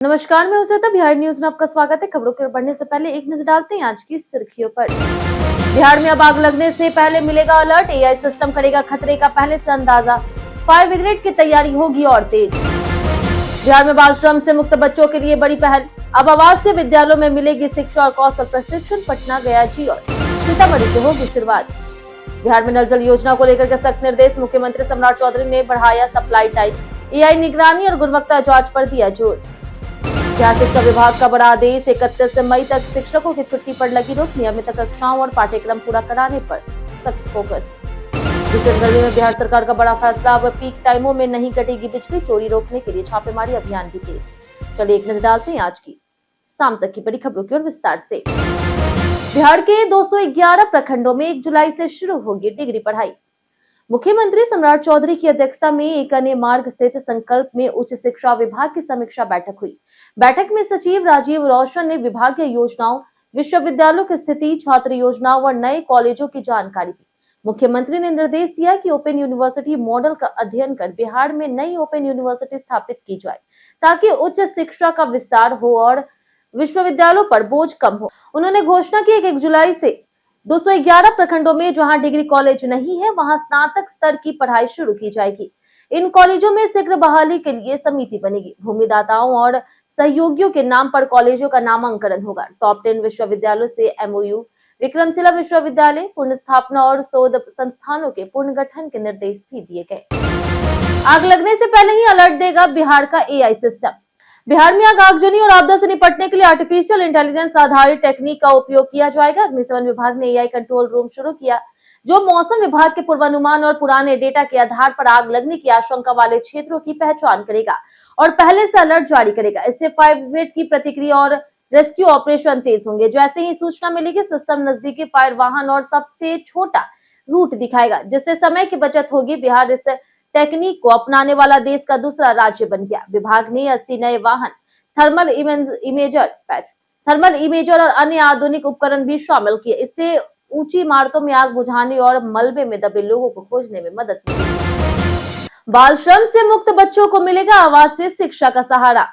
नमस्कार, मैं उसे बिहार न्यूज में आपका स्वागत है। खबरों की ओर बढ़ने से पहले एक नजर डालते हैं आज की सुर्खियों पर। बिहार में अब आग लगने से पहले मिलेगा अलर्ट, एआई सिस्टम करेगा खतरे का पहले से अंदाजा, फायर ब्रिगेड की तैयारी होगी और तेज। बिहार में बाल श्रम से मुक्त बच्चों के लिए बड़ी पहल, अब आवासीय विद्यालयों में मिलेगी शिक्षा और कौशल प्रशिक्षण। पटना, गया जी और सीतामढ़ी से होगी शुरुआत। बिहार में नल जल योजना को लेकर के सख्त निर्देश, मुख्यमंत्री सम्राट चौधरी ने बढ़ाया सप्लाई टाइम, एआई निगरानी और गुणवत्ता जांच पर दिया जोर। बिहार शिक्षा विभाग का बड़ा आदेश, 31 मई तक शिक्षकों की छुट्टी पर लगी रोक, नियमित कक्षाओं और पाठ्यक्रम पूरा कराने पर सख्त फोकस। भीषण गर्मी में बिहार सरकार का बड़ा फैसला, अब पीक टाइमों में नहीं कटेगी बिजली, चोरी रोकने के लिए छापेमारी अभियान भी तेज। चलिए एक नजर डालते हैं आज की शाम तक की बड़ी खबरों की ओर विस्तार से। बिहार के 211 प्रखंडों में 1 जुलाई से शुरू होगी डिग्री पढ़ाई। मुख्यमंत्री सम्राट चौधरी की अध्यक्षता में एक अन्य मार्ग स्थित संकल्प में उच्च शिक्षा विभाग की समीक्षा बैठक हुई। बैठक में सचिव राजीव रोशन ने विभागीय योजनाओं, विश्वविद्यालयों की स्थिति, छात्र योजनाओं और नए कॉलेजों की जानकारी दी। मुख्यमंत्री ने निर्देश दिया कि ओपन यूनिवर्सिटी मॉडल का अध्ययन कर बिहार में नई ओपन यूनिवर्सिटी स्थापित की जाए, ताकि उच्च शिक्षा का विस्तार हो और विश्वविद्यालयों पर बोझ कम हो। उन्होंने घोषणा की 1 जुलाई से 211 प्रखंडों में जहां डिग्री कॉलेज नहीं है, वहां स्नातक स्तर की पढ़ाई शुरू की जाएगी। इन कॉलेजों में शीघ्र बहाली के लिए समिति बनेगी। भूमिदाताओं और सहयोगियों के नाम पर कॉलेजों का नामांकन होगा। टॉप 10 विश्वविद्यालयों से एमओयू, विक्रमशिला विश्वविद्यालय, पुनः स्थापना और शोध संस्थानों के पुनर्गठन के निर्देश भी दिए गए। आग लगने से पहले ही अलर्ट देगा बिहार का एआई सिस्टम। बिहार में आगजनी और आपदा से निपटने के लिए आर्टिफिशियल इंटेलिजेंस आधारित टेक्निक का उपयोग किया जाएगा। अग्निशमन विभाग ने एआई कंट्रोल रूम शुरू किया, जो मौसम विभाग के पूर्वानुमान और पुराने डेटा के आधार पर आग लगने की आशंका वाले क्षेत्रों की पहचान करेगा और पहले से अलर्ट जारी करेगा। इससे फायर ब्रिगेड की प्रतिक्रिया और रेस्क्यू ऑपरेशन तेज होंगे। जैसे ही सूचना मिलेगी, सिस्टम नजदीकी फायर वाहन और सबसे छोटा रूट दिखाएगा, जिससे समय की बचत होगी। बिहार इस टेक्निक को अपनाने वाला देश का दूसरा राज्य बन गया। विभाग ने 80 नए वाहन, थर्मल इमेजर और अन्य आधुनिक उपकरण भी शामिल किए। इससे ऊंची इमारतों में आग बुझाने और मलबे में दबे लोगों को खोजने में मदद मिलेगी। बाल श्रम से मुक्त बच्चों को मिलेगा आवासीय शिक्षा का सहारा।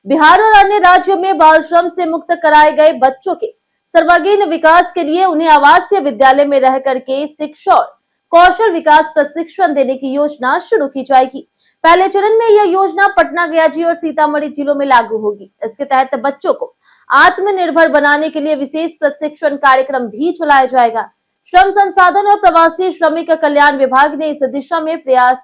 बिहार और अन्य राज्यों में बाल श्रम से मुक्त कराए गए बच्चों के सर्वांगीण विकास के लिए उन्हें आवासीय विद्यालय में रह करके शिक्षा और कौशल विकास प्रशिक्षण देने की योजना शुरू की जाएगी। पहले चरण में यह योजना पटना, गया जी और सीतामढ़ी जिलों में लागू होगी। इसके तहत बच्चों को आत्मनिर्भर बनाने के लिए विशेष प्रशिक्षण कार्यक्रम भी चलाया जाएगा। श्रम संसाधन और प्रवासी श्रमिक कल्याण विभाग ने इस दिशा में प्रयास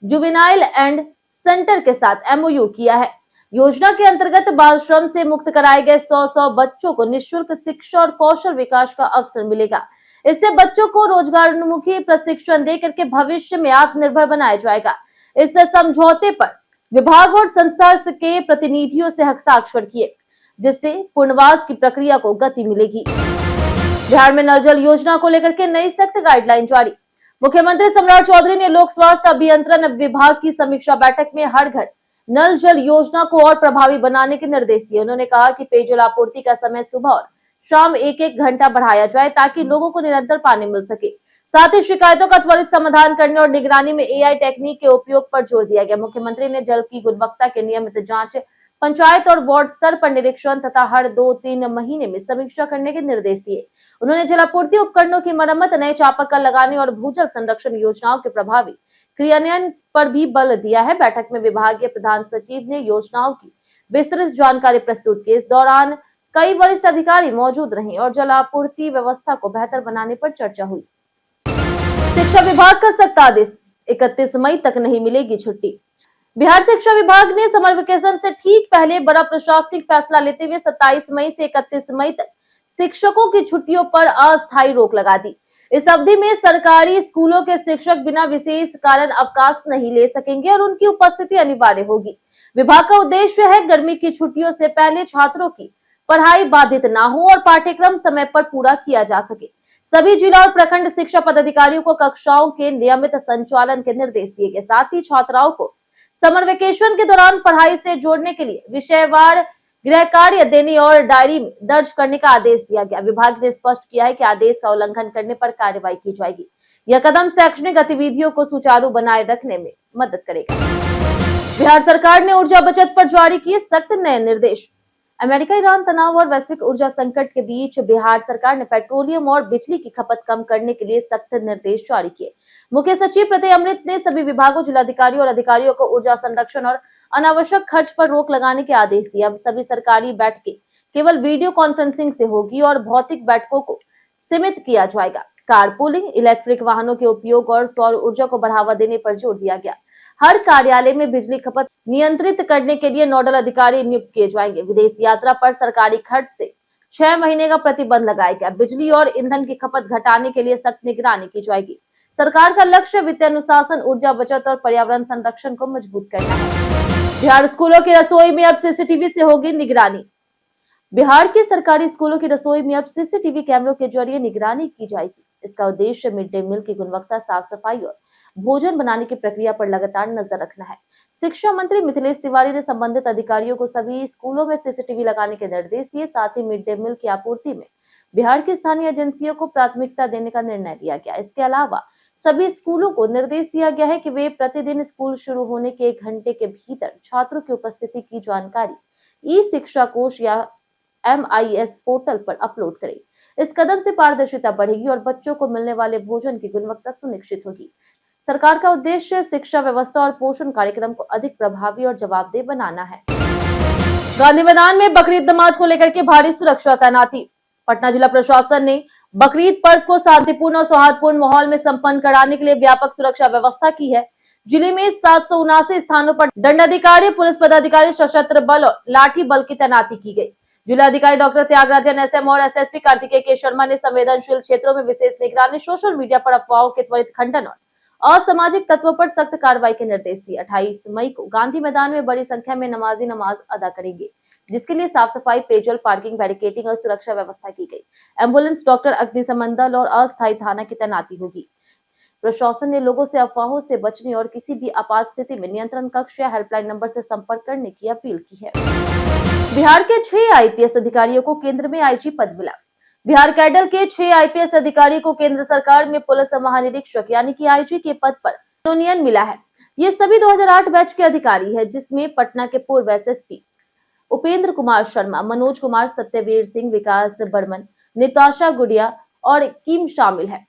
जुवेनाइल एंड सेंटर के साथ एमओयू किया है। योजना के अंतर्गत बाल श्रम से मुक्त कराए गए 100 बच्चों को निःशुल्क शिक्षा और कौशल विकास का अवसर मिलेगा। इससे बच्चों को रोजगारोन्मुखी प्रशिक्षण देकर के भविष्य में आत्मनिर्भर बनाया जाएगा। इस समझौते पर विभाग और संस्था के प्रतिनिधियों से हस्ताक्षर किए, जिससे पुनर्वास की प्रक्रिया को गति मिलेगी। बिहार में नल जल योजना को लेकर के नई सख्त गाइडलाइन जारी। मुख्यमंत्री सम्राट चौधरी ने लोक स्वास्थ्य अभियंत्रण विभाग की समीक्षा बैठक में हर घर नल जल योजना को और प्रभावी बनाने के निर्देश दिए। उन्होंने कहा कि पेयजल आपूर्ति का समय सुबह और शाम 1-1 घंटा बढ़ाया जाए, ताकि लोगों को निरंतर पानी मिल सके। साथ ही शिकायतों का त्वरित समाधान करने और निगरानी में एआई टेक्निक के उपयोग पर जोर दिया गया। मुख्यमंत्री ने जल की गुणवत्ता के नियमित जांच, पंचायत और वार्ड स्तर पर निरीक्षण तथा हर 2-3 महीने में समीक्षा करने के निर्देश दिए। उन्होंने जलापूर्ति उपकरणों की मरम्मत, नए चापाकल लगाने और भूजल संरक्षण योजनाओं के प्रभावी क्रियान्वयन पर भी बल दिया है। बैठक में विभागीय प्रधान सचिव ने योजनाओं की विस्तृत जानकारी प्रस्तुत की। इस दौरान कई वरिष्ठ अधिकारी मौजूद रहे और जलापूर्ति व्यवस्था को बेहतर बनाने पर चर्चा हुई। शिक्षा विभाग का सख्त आदेश, 31 मई तक नहीं मिलेगी छुट्टी। बिहार शिक्षा विभाग ने समर वेकेशन से ठीक पहले बड़ा प्रशासनिक फैसला लेते हुए 27 मई से 31 मई तक शिक्षकों की छुट्टियों पर अस्थायी रोक लगा दी। इस अवधि में सरकारी स्कूलों के शिक्षक बिना विशेष कारण अवकाश नहीं ले सकेंगे और उनकी उपस्थिति अनिवार्य होगी। विभाग का उद्देश्य है गर्मी की छुट्टियों से पहले छात्रों की पढ़ाई बाधित ना हो और पाठ्यक्रम समय पर पूरा किया जा सके। सभी जिला और प्रखंड शिक्षा पदाधिकारियों को कक्षाओं के नियमित संचालन के निर्देश दिए गए। साथ ही छात्राओं को समर वेकेशन के दौरान पढ़ाई से जोड़ने के लिए विषयवार गृह कार्य देने और डायरी में दर्ज करने का आदेश दिया गया। विभाग ने स्पष्ट किया है कि आदेश का उल्लंघन करने पर कार्रवाई की जाएगी। यह कदम शैक्षणिक गतिविधियों को सुचारू बनाए रखने में मदद करेगा। बिहार सरकार ने ऊर्जा बचत पर जारी किए सख्त नए निर्देश। अमेरिका ईरान तनाव और वैश्विक ऊर्जा संकट के बीच बिहार सरकार ने पेट्रोलियम और बिजली की खपत कम करने के लिए सख्त निर्देश जारी किए। मुख्य सचिव प्रत्यय अमृत ने सभी विभागों, जिलाधिकारियों और अधिकारियों को ऊर्जा संरक्षण और अनावश्यक खर्च पर रोक लगाने के आदेश दिए। अब सभी सरकारी बैठकें केवल वीडियो कॉन्फ्रेंसिंग से होगी और भौतिक बैठकों को सीमित किया जाएगा। कारपूलिंग, इलेक्ट्रिक वाहनों के उपयोग और सौर ऊर्जा को बढ़ावा देने पर जोर दिया गया। हर कार्यालय में बिजली खपत नियंत्रित करने के लिए नोडल अधिकारी नियुक्त किए जाएंगे। विदेश यात्रा पर सरकारी खर्च से 6 महीने का प्रतिबंध लगाया गया। बिजली और ईंधन की खपत घटाने के लिए सख्त निगरानी की जाएगी। सरकार का लक्ष्य वित्तीय अनुशासन, ऊर्जा बचत और पर्यावरण संरक्षण को मजबूत करना है। बिहार स्कूलों की रसोई में अब सीसीटीवी से होगी निगरानी। बिहार के सरकारी स्कूलों की रसोई में अब सीसीटीवी कैमरों के जरिए निगरानी की जाएगी। इसका उद्देश्य मिड डे मील की गुणवत्ता, साफ सफाई और भोजन बनाने की प्रक्रिया पर लगातार नजर रखना है। शिक्षा मंत्री मिथिलेश तिवारी ने संबंधित अधिकारियों को सभी स्कूलों में सीसीटीवी लगाने के निर्देश दिए। साथ ही मिड डे मील की आपूर्ति में बिहार की स्थानीय एजेंसियों को प्राथमिकता देने का निर्णय लिया गया। इसके अलावा सभी स्कूलों को निर्देश दिया गया है कि वे प्रतिदिन स्कूल शुरू होने के 1 घंटे के भीतर छात्रों की उपस्थिति की जानकारी ई शिक्षा कोश या MIS पोर्टल पर अपलोड करें। इस कदम से पारदर्शिता बढ़ेगी और बच्चों को मिलने वाले भोजन की गुणवत्ता सुनिश्चित होगी। सरकार का उद्देश्य शिक्षा व्यवस्था और पोषण कार्यक्रम को अधिक प्रभावी और जवाबदेह बनाना है। गांधी मैदान में बकरीद नमाज को लेकर के भारी सुरक्षा तैनाती। पटना जिला प्रशासन ने बकरीद पर्व को शांतिपूर्ण और सौहार्दपूर्ण माहौल में संपन्न कराने के लिए व्यापक सुरक्षा व्यवस्था की है। जिले में 779 स्थानों पर दंडाधिकारी, पुलिस पदाधिकारी, सशस्त्र बल और लाठी बल की तैनाती की गई। जिलाधिकारी डॉक्टर त्यागराजन SM और SSP कार्तिकेय के शर्मा ने संवेदनशील क्षेत्रों में विशेष निगरानी, सोशल मीडिया पर अफवाहों के त्वरित खंडन और असामाजिक तत्वों पर सख्त कार्रवाई के निर्देश दिए। 28 मई को गांधी मैदान में बड़ी संख्या में नमाजी नमाज अदा करेंगे, जिसके लिए साफ सफाई, पेयजल, पार्किंग, बैरिकेडिंग और सुरक्षा व्यवस्था की गई। एम्बुलेंस, डॉक्टर, अग्निशमन दल और अस्थायी थाना की तैनाती होगी। प्रशासन ने लोगों से अफवाहों से बचने और किसी भी आपात स्थिति में नियंत्रण कक्ष या हेल्पलाइन नंबर से संपर्क करने की अपील की है। बिहार के 6 IPS अधिकारियों को केंद्र में IG पद मिला। बिहार कैडर के 6 IPS अधिकारी को केंद्र सरकार में पुलिस महानिरीक्षक यानी कि IG के पद पर मनोनयन मिला है। ये सभी 2008 बैच के अधिकारी हैं, जिसमें पटना के पूर्व SSP उपेंद्र कुमार शर्मा, मनोज कुमार, सत्यवीर सिंह, विकास बर्मन, निताशा गुड़िया और किम शामिल है।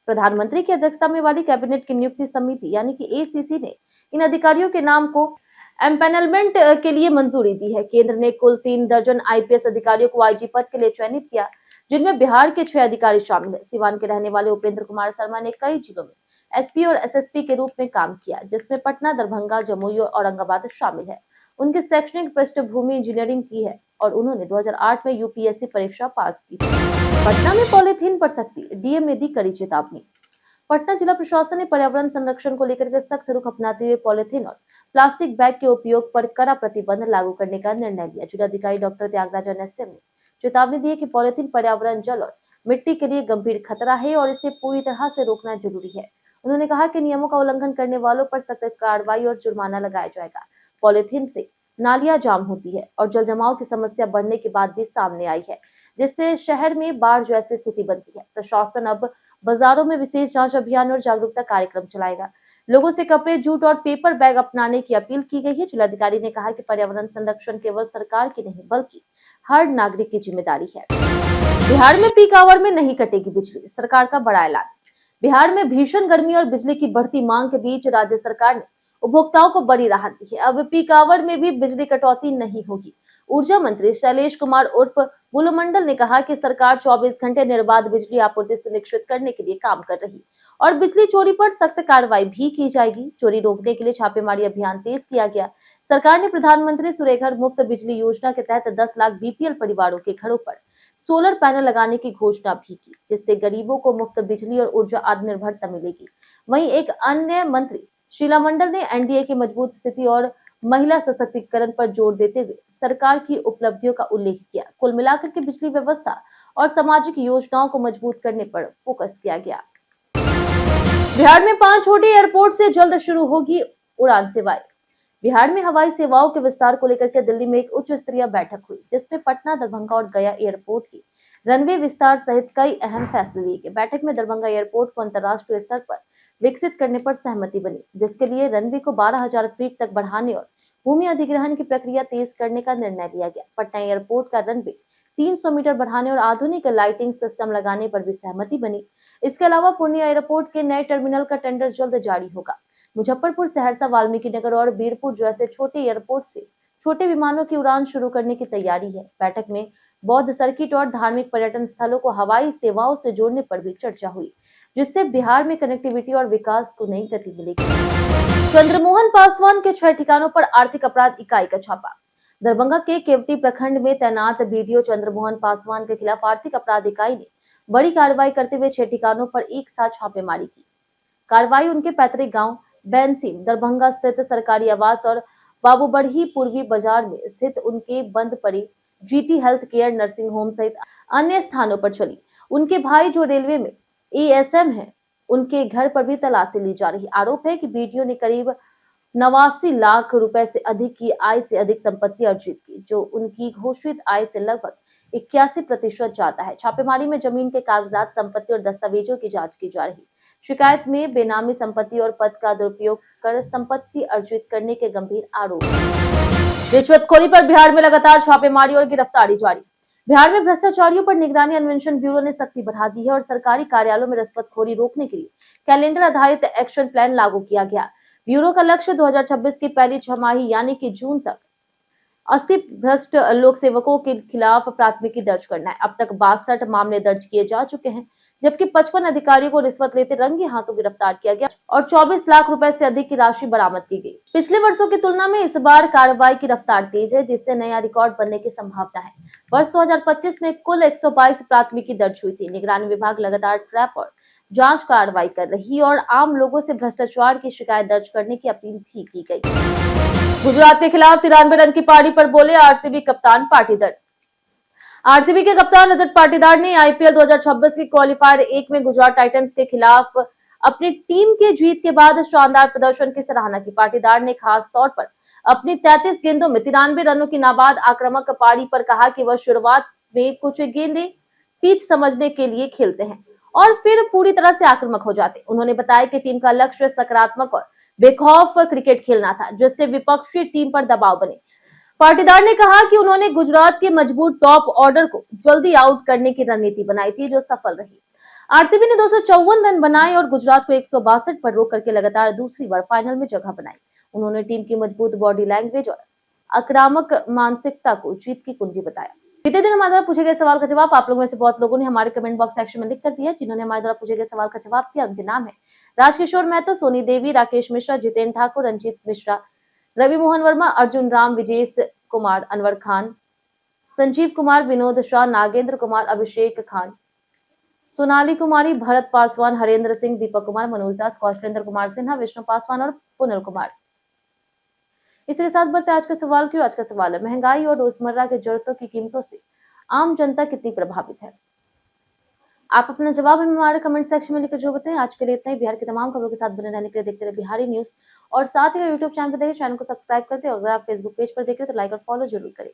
प्रधानमंत्री की अध्यक्षता में वाली कैबिनेट की नियुक्ति समिति यानी कि ACC ने इन अधिकारियों के नाम को एम्पैनलमेंट के लिए मंजूरी दी है। केंद्र ने कुल 3 दर्जन IPS अधिकारियों को IG पद के लिए चयनित किया, जिनमें बिहार के 6 अधिकारी शामिल हैं। सिवान के रहने वाले उपेंद्र कुमार शर्मा ने कई जिलों में SP और SSP के रूप में काम किया, जिसमें पटना, दरभंगा, जमुई और औरंगाबाद शामिल है। उनकी शैक्षणिक पृष्ठभूमि इंजीनियरिंग की है और उन्होंने 2008 में UPSC परीक्षा पास की थी। पटना में पॉलीथीन पर सख्ती, DM ने दी कड़ी चेतावनी। पटना जिला प्रशासन ने पर्यावरण संरक्षण को लेकर के सख्त रुख अपनाते हुए पॉलीथीन और प्लास्टिक बैग के उपयोग पर कड़ा प्रतिबंध लागू करने का निर्णय लिया। जिलाधिकारी डॉक्टर त्यागराजन SM ने चेतावनी दी है कि पॉलीथीन पर्यावरण, जल और मिट्टी के लिए गंभीर खतरा है और इसे पूरी तरह से रोकना जरूरी है। उन्होंने कहा कि नियमों का उल्लंघन करने वालों पर सख्त कार्रवाई और जुर्माना लगाया जाएगा। पॉलीथीन से नालियां जाम होती है और जल जमाव की समस्या बढ़ने के बाद भी सामने आई है, जिससे शहर में बाढ़ जैसी स्थिति बनती है। प्रशासन अब बाजारों में विशेष जांच अभियान और जागरूकता कार्यक्रम चलाएगा। लोगों से कपड़े, जूट और पेपर बैग अपनाने की अपील की गई है। जिलाधिकारी ने कहा कि पर्यावरण संरक्षण केवल सरकार की नहीं बल्कि हर नागरिक की जिम्मेदारी है। बिहार में पीक आवर में नहीं कटेगी बिजली, सरकार का बड़ा ऐलान। बिहार में भीषण गर्मी और बिजली की बढ़ती मांग के बीच राज्य सरकार ने उपभोक्ताओं को बड़ी राहत दी है। अब पीक आवर में भी बिजली कटौती नहीं होगी। ऊर्जा मंत्री शैलेश कुमार उर्फ बुल्लू मंडल ने कहा कि सरकार 24 घंटे निर्बाध बिजली आपूर्ति सुनिश्चित करने के लिए काम कर रही और बिजली चोरी पर सख्त कार्रवाई भी की जाएगी। चोरी रोकने के लिए छापेमारी अभियान तेज किया गया। सरकार ने प्रधानमंत्री सूर्यघर मुफ्त बिजली योजना के तहत 10 लाख BPL परिवारों के घरों पर सोलर पैनल लगाने की घोषणा भी की, जिससे गरीबों को मुफ्त बिजली और ऊर्जा आत्मनिर्भरता मिलेगी। वहीं एक अन्य मंत्री शीला मंडल ने NDA की मजबूत स्थिति और महिला सशक्तिकरण पर जोर देते हुए सरकार की उपलब्धियों का उल्लेख किया। कुल मिलाकर के बिजली व्यवस्था और सामाजिक योजनाओं को मजबूत करने पर फोकस किया गया। बिहार में 5 छोटे एयरपोर्ट से जल्द शुरू होगी उड़ान सेवाएं। बिहार में हवाई सेवाओं के विस्तार को लेकर के दिल्ली में एक उच्च स्तरीय बैठक हुई, जिसमें पटना, दरभंगा और गया एयरपोर्ट की रनवे विस्तार सहित कई अहम फैसले लिए गए। बैठक में दरभंगा एयरपोर्ट को अंतर्राष्ट्रीय स्तर पर विकसित करने पर सहमति बनी, जिसके लिए रनवे को 12,000 फीट तक बढ़ाने और भूमि अधिग्रहण की प्रक्रिया तेज करने का निर्णय लिया गया। पटना एयरपोर्ट का रनवे 300 मीटर बढ़ाने और आधुनिक लाइटिंग सिस्टम लगाने पर भी सहमति बनी। इसके अलावा पूर्णिया एयरपोर्ट के नए टर्मिनल का टेंडर जल्द जारी होगा। मुजफ्फरपुर, सहरसा, वाल्मीकिनगर और बीरपुर जैसे छोटे एयरपोर्ट से छोटे विमानों की उड़ान शुरू करने की तैयारी है। बैठक में बौद्ध सर्किट और धार्मिक पर्यटन स्थलों को हवाई सेवाओं से जोड़ने पर भी चर्चा हुई, जिससे बिहार में कनेक्टिविटी और विकास को नई गति मिलेगी। चंद्रमोहन पासवान के 6 ठिकानों पर आर्थिक अपराध इकाई का छापा। दरभंगा के केवटी प्रखंड में तैनात बीडीओ चंद्रमोहन पासवान के खिलाफ आर्थिक अपराध इकाई ने बड़ी कार्रवाई करते हुए 6 ठिकानों पर एक साथ छापेमारी की। कार्रवाई उनके पैतृक गांव बैंसीम, दरभंगा स्थित सरकारी आवास और बाबूबड़ही पूर्वी बाजार में स्थित उनके बंद पड़ी GT health care nursing home सहित अन्य स्थानों पर चली। उनके भाई जो रेलवे में एएसएम है, उनके घर पर भी तलाशी ली जा रही। आरोप है कि बीडीओ ने करीब 89 लाख रुपए से अधिक की आय से अधिक संपत्ति अर्जित की, जो उनकी घोषित आय से लगभग 81% ज्यादा है। छापेमारी में जमीन के कागजात, संपत्ति और दस्तावेजों की जांच की जा रही। शिकायत में बेनामी संपत्ति और पद का दुरुपयोग कर संपत्ति अर्जित करने के गंभीर आरोप हैं। रिश्वतखोरी पर बिहार में लगातार छापेमारी और गिरफ्तारी जारी। बिहार में भ्रष्टाचारियों पर निगरानी अन्वेषण ब्यूरो ने सख्ती बढ़ा दी है और सरकारी कार्यालयों में रिश्वतखोरी रोकने के लिए कैलेंडर आधारित एक्शन प्लान लागू किया गया। ब्यूरो का लक्ष्य 2026 की पहली छमाही यानी कि जून तक 80 भ्रष्ट लोक सेवकों के खिलाफ प्राथमिकी दर्ज करना है। अब तक 62 मामले दर्ज किए जा चुके हैं, जबकि 55 अधिकारियों को रिश्वत लेते रंगे हाथों गिरफ्तार किया गया और 24 लाख रुपए से अधिक की राशि बरामद की गई। पिछले वर्षों की तुलना में इस बार कार्रवाई की रफ्तार तेज है, जिससे नया रिकॉर्ड बनने की संभावना है। वर्ष 2025 में कुल 122 प्राथमिकी दर्ज हुई थी। निगरानी विभाग लगातार ट्रैप और जांच कार्रवाई कर रही और आम लोगों से भ्रष्टाचार की शिकायत दर्ज करने की अपील भी की गई। गुजरात के खिलाफ 93 रन की पारी पर बोले आरसीबी कप्तान पाटीदार। आरसीबी के कप्तान रजत पाटीदार ने आईपीएल 2026 के क्वालिफायर 1 में गुजरात टाइटंस के खिलाफ अपनी टीम के जीत के बाद शानदार प्रदर्शन की सराहना की। पाटीदार ने खास तौर पर अपनी 33 गेंदों में 93 रनों की नाबाद आक्रामक पारी पर कहा कि वह शुरुआत में कुछ गेंदें पिच समझने के लिए खेलते हैं और फिर पूरी तरह से आक्रामक हो जाते। उन्होंने बताया कि टीम का लक्ष्य सकारात्मक और बेखौफ क्रिकेट खेलना था, जिससे विपक्षी टीम पर दबाव बने। पाटीदार ने कहा कि उन्होंने गुजरात के मजबूत टॉप ऑर्डर को जल्दी आउट करने की रणनीति बनाई थी, जो सफल रही। आरसीबी ने 254 रन बनाए और गुजरात को 162 पर रोक करके लगातार दूसरी बार फाइनल में जगह बनाई। उन्होंने टीम की मजबूत बॉडी लैंग्वेज और आक्रामक मानसिकता को जीत की कुंजी बताया। बीते दिन हमारे द्वारा पूछे गए सवाल का जवाब आप लोगों में से बहुत लोगों ने हमारे कमेंट बॉक्स सेक्शन में लिख कर दिया। जिन्होंने हमारे द्वारा पूछे गए सवाल का जवाब दिया, उनके नाम है राजकिशोर महतो, सोनी देवी, राकेश मिश्रा, जितेंद्र ठाकुर, रंजीत मिश्रा, रवि मोहन वर्मा, अर्जुन राम, विजेश कुमार, अनवर खान, संजीव कुमार, विनोद शाह, नागेंद्र कुमार, अभिषेक खान, सोनाली कुमारी, भरत पासवान, हरेंद्र सिंह, दीपक कुमार, मनोज दास, कौशलेंद्र कुमार सिन्हा, विष्णु पासवान और पुनिल कुमार। इसी के साथ बढ़ते आज का सवाल की। आज का सवाल है, महंगाई और रोजमर्रा की जरूरतों की कीमतों से आम जनता कितनी प्रभावित है? आप अपना जवाब हमें हमारे कमेंट सेक्शन में लिखकर जो बताएं। आज के लिए इतना ही। बिहार की तमाम खबरों के साथ बने रहने के लिए देखते रहे बिहारी न्यूज और साथ ही यूट्यूब चैनल पर देखें, चैनल को सब्सक्राइब करते और अगर आप फेसबुक पेज पर देख रहे तो लाइक और फॉलो जरूर करें।